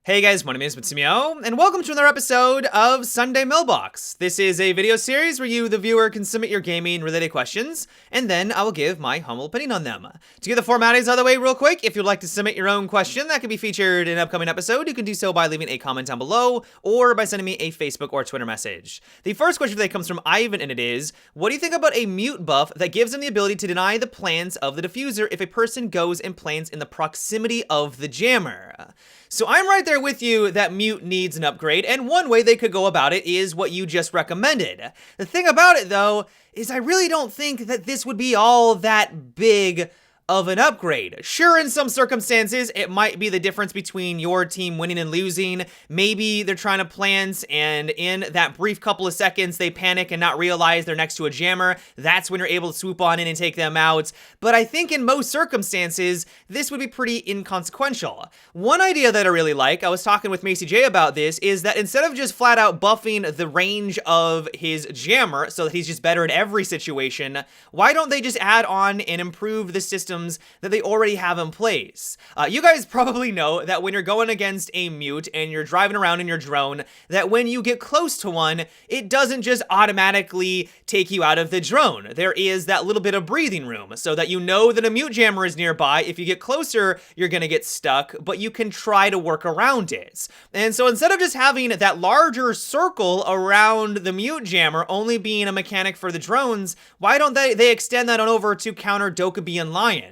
Hey guys, my name is Matsumiyo, and welcome to another episode of Sunday Mailbox. This is a video series where you, the viewer, can submit your gaming-related questions, and then I will give my humble opinion on them. To get the formalities out of the way real quick, if you'd like to submit your own question that could be featured in an upcoming episode, you can do so by leaving a comment down below, or by sending me a Facebook or Twitter message. The first question today comes from Ivan, and it is, what do you think about a mute buff that gives them the ability to deny the plans of the diffuser if a person goes and plans in the proximity of the jammer? So I'm right there with you that mute needs an upgrade, and one way they could go about it is what you just recommended. The thing about it, though, is I really don't think that this would be all that big of an upgrade. Sure, in some circumstances, it might be the difference between your team winning and losing. Maybe they're trying to plans, and in that brief couple of seconds, they panic and not realize they're next to a jammer. That's when you're able to swoop on in and take them out. But I think in most circumstances, this would be pretty inconsequential. One idea that I really like, I was talking with Macy J about this, is that instead of just flat out buffing the range of his jammer so that he's just better in every situation, why don't they just add on and improve the systems that they already have in place? You guys probably know that when you're going against a mute and you're driving around in your drone, that when you get close to one, it doesn't just automatically take you out of the drone. There is that little bit of breathing room so that you know that a mute jammer is nearby. If you get closer, you're gonna get stuck, but you can try to work around it. And so instead of just having that larger circle around the mute jammer only being a mechanic for the drones, why don't they extend that on over to counter Dokkaebi and Lion?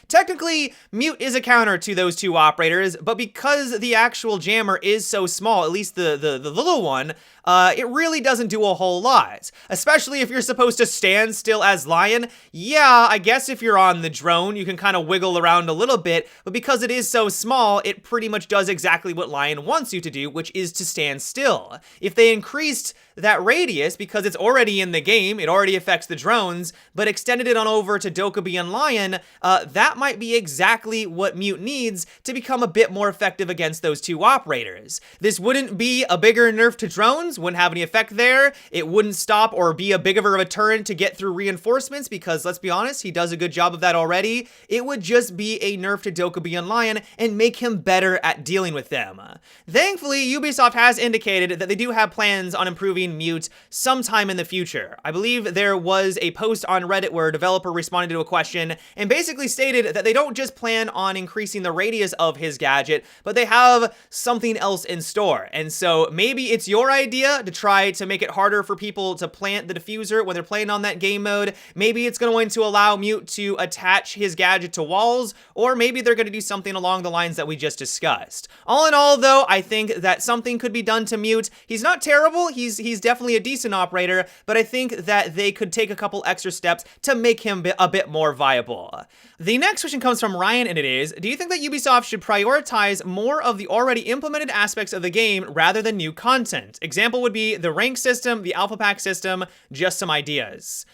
Technically, mute is a counter to those two operators, but because the actual jammer is so small, at least the little one, it really doesn't do a whole lot. Especially if you're supposed to stand still as Lion. Yeah, I guess if you're on the drone, you can kind of wiggle around a little bit, but because it is so small, it pretty much does exactly what Lion wants you to do, which is to stand still. If they increased that radius, because it's already in the game, it already affects the drones, but extended it on over to Dokkaebi and Lion, that might be exactly what mute needs to become a bit more effective against those two operators. This wouldn't be a bigger nerf to drones, wouldn't have any effect there. It wouldn't stop or be a bigger of a turn to get through reinforcements, because let's be honest, he does a good job of that already. It would just be a nerf to Dokkaebi and Lion and make him better at dealing with them. Thankfully, Ubisoft has indicated that they do have plans on improving mute sometime in the future. I believe there was a post on Reddit where a developer responded to a question and basically stated that they don't just plan on increasing the radius of his gadget, but they have something else in store. And so maybe it's your idea to try to make it harder for people to plant the diffuser when they're playing on that game mode. Maybe it's going to allow mute to attach his gadget to walls, or maybe they're going to do something along the lines that we just discussed. All in all, though, I think that something could be done to mute. He's not terrible. He's definitely a decent operator, but I think that they could take a couple extra steps to make him a bit more viable. The next question comes from Ryan, and it is, do you think that Ubisoft should prioritize more of the already implemented aspects of the game rather than new content? Example would be the rank system, the alpha pack system, just some ideas.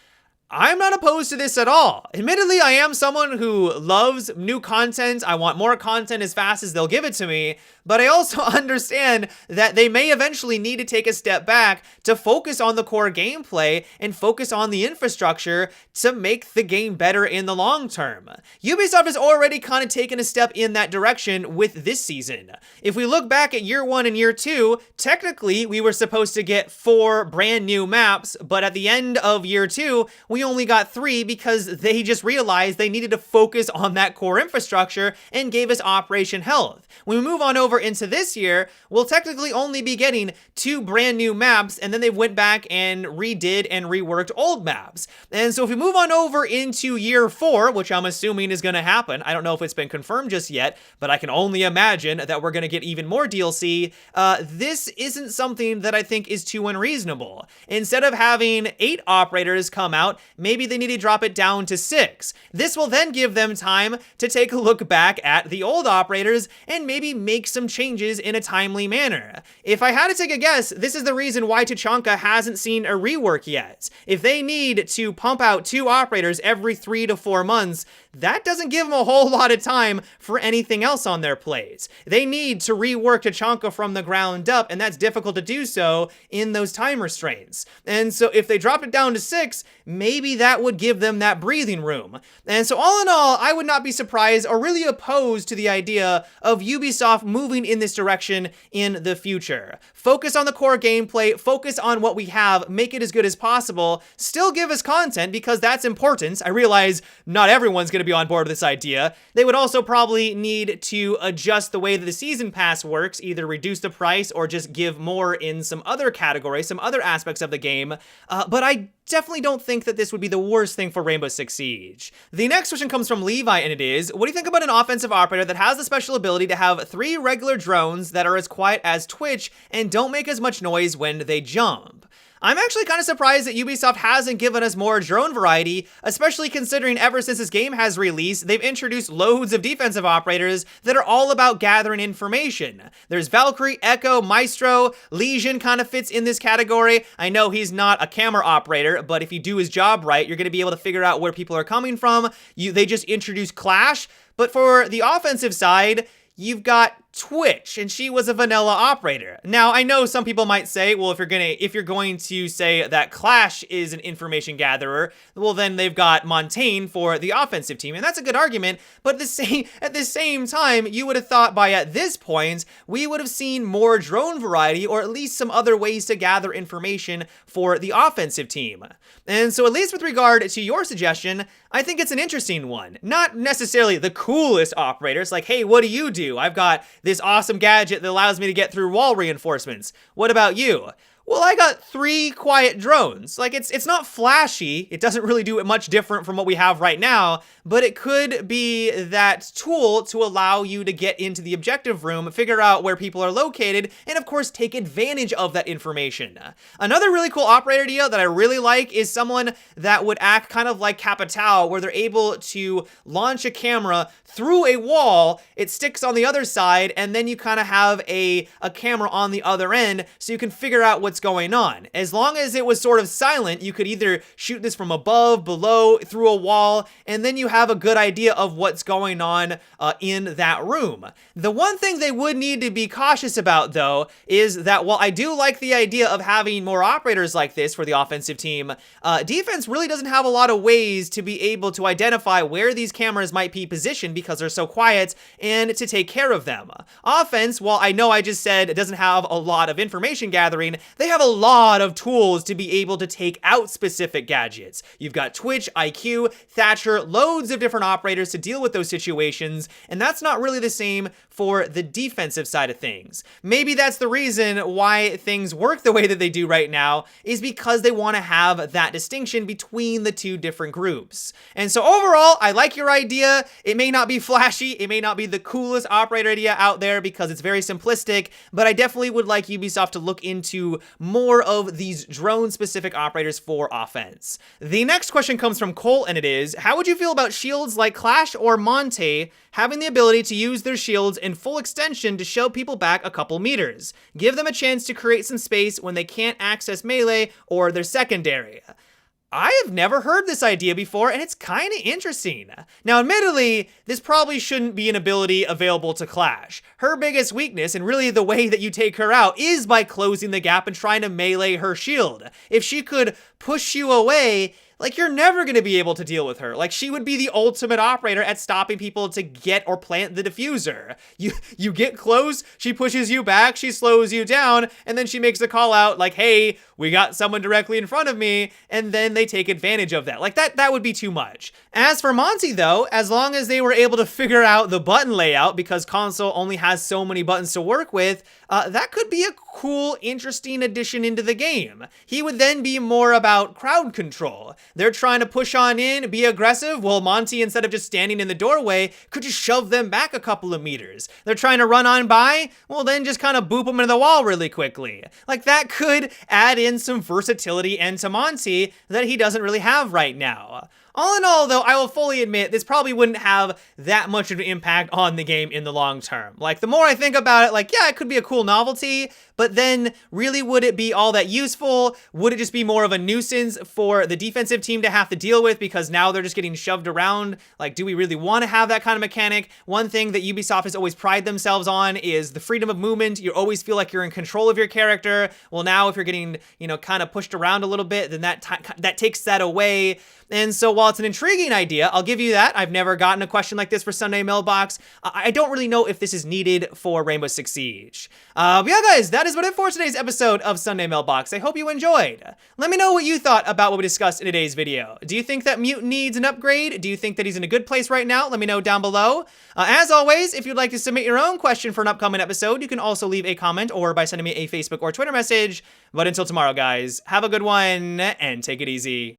I'm not opposed to this at all. Admittedly, I am someone who loves new content. I want more content as fast as they'll give it to me, but I also understand that they may eventually need to take a step back to focus on the core gameplay and focus on the infrastructure to make the game better in the long term. Ubisoft has already kind of taken a step in that direction with this season. If we look back at year 1 and year 2, technically we were supposed to get 4 brand new maps, but at the end of year 2, we only got 3 because they just realized they needed to focus on that core infrastructure and gave us Operation Health. When we move on over into this year, we'll technically only be getting 2 brand new maps, and then they went back and redid and reworked old maps. And so if we move on over into year 4, which I'm assuming is going to happen, I don't know if it's been confirmed just yet, but I can only imagine that we're going to get even more DLC. This isn't something that I think is too unreasonable. Instead of having 8 operators come out, maybe they need to drop it down to 6. This will then give them time to take a look back at the old operators and maybe make some changes in a timely manner. If I had to take a guess, this is the reason why Tachanka hasn't seen a rework yet. If they need to pump out 2 operators every 3 to 4 months, that doesn't give them a whole lot of time for anything else on their plays. They need to rework Tachanka from the ground up, and that's difficult to do so in those time restraints. And so if they dropped it down to 6, maybe that would give them that breathing room. And so all in all, I would not be surprised or really opposed to the idea of Ubisoft moving in this direction in the future. Focus on the core gameplay, focus on what we have, make it as good as possible, still give us content because that's important. I realize not everyone's going to be on board with this idea. They would also probably need to adjust the way that the season pass works, either reduce the price or just give more in some other categories, some other aspects of the game. But I definitely don't think that this would be the worst thing for Rainbow Six Siege. The next question comes from Levi, and it is, what do you think about an offensive operator that has the special ability to have 3 regular drones that are as quiet as Twitch and don't make as much noise when they jump? I'm actually kind of surprised that Ubisoft hasn't given us more drone variety, especially considering ever since this game has released, they've introduced loads of defensive operators that are all about gathering information. There's Valkyrie, Echo, Maestro, Legion kind of fits in this category. I know he's not a camera operator, but if you do his job right, you're going to be able to figure out where people are coming from. They just introduced Clash, but for the offensive side, you've got Twitch, and she was a vanilla operator. Now, I know some people might say, well, if you're going to say that Clash is an information gatherer, well, then they've got Montaigne for the offensive team, and that's a good argument, but at the same time, you would have thought by at this point, we would have seen more drone variety, or at least some other ways to gather information for the offensive team. And so at least with regard to your suggestion, I think it's an interesting one. Not necessarily the coolest operators, like, hey, what do you do? I've got this awesome gadget that allows me to get through wall reinforcements. What about you? Well, I got 3 quiet drones. Like, it's not flashy. It doesn't really do it much different from what we have right now, but it could be that tool to allow you to get into the objective room, figure out where people are located, and of course, take advantage of that information. Another really cool operator idea that I really like is someone that would act kind of like Capitao, where they're able to launch a camera through a wall, it sticks on the other side, and then you kind of have a camera on the other end, so you can figure out what's going on. As long as it was sort of silent, you could either shoot this from above, below, through a wall, and then you have a good idea of what's going on in that room. The one thing they would need to be cautious about, though, is that while I do like the idea of having more operators like this for the offensive team, defense really doesn't have a lot of ways to be able to identify where these cameras might be positioned because they're so quiet and to take care of them. Offense, while I know I just said it doesn't have a lot of information gathering, they have a lot of tools to be able to take out specific gadgets. You've got Twitch, IQ, Thatcher, loads of different operators to deal with those situations, and that's not really the same for the defensive side of things. Maybe that's the reason why things work the way that they do right now, is because they want to have that distinction between the 2 different groups. And so overall, I like your idea. It may not be flashy, it may not be the coolest operator idea out there because it's very simplistic, but I definitely would like Ubisoft to look into more of these drone-specific operators for offense. The next question comes from Cole, and it is, how would you feel about shields like Clash or Monte having the ability to use their shields in full extension to show people back a couple meters? Give them a chance to create some space when they can't access melee or their secondary. I have never heard this idea before, and it's kind of interesting. Now, admittedly, this probably shouldn't be an ability available to Clash. Her biggest weakness, and really the way that you take her out, is by closing the gap and trying to melee her shield. If she could push you away, like, you're never going to be able to deal with her. Like, she would be the ultimate operator at stopping people to get or plant the diffuser. You get close, she pushes you back, she slows you down, and then she makes a call out like, hey, we got someone directly in front of me, and then they take advantage of that. Like, that would be too much. As for Monty, though, as long as they were able to figure out the button layout, because console only has so many buttons to work with, that could be a cool, interesting addition into the game. He would then be more about crowd control. They're trying to push on in, be aggressive. Well, Monty, instead of just standing in the doorway, could just shove them back a couple of meters. They're trying to run on by. Well, then just kind of boop them into the wall really quickly. Like, that could add in some versatility into Monty that he doesn't really have right now. All in all, though, I will fully admit this probably wouldn't have that much of an impact on the game in the long term. Like, the more I think about it, like, yeah, it could be a cool novelty, but then really would it be all that useful? Would it just be more of a nuisance for the defensive team to have to deal with because now they're just getting shoved around? Like, do we really want to have that kind of mechanic? One thing that Ubisoft has always prided themselves on is the freedom of movement. You always feel like you're in control of your character. Well, now if you're getting, kind of pushed around a little bit, then that takes that away. And so while it's an intriguing idea, I'll give you that. I've never gotten a question like this for Sunday Mailbox. I don't really know if this is needed for Rainbow Six Siege. But yeah, guys, that is about it for today's episode of Sunday Mailbox. I hope you enjoyed. Let me know what you thought about what we discussed in today's video. Do you think that Mute needs an upgrade? Do you think that he's in a good place right now? Let me know down below. As always, if you'd like to submit your own question for an upcoming episode, you can also leave a comment or by sending me a Facebook or Twitter message. But until tomorrow, guys, have a good one and take it easy.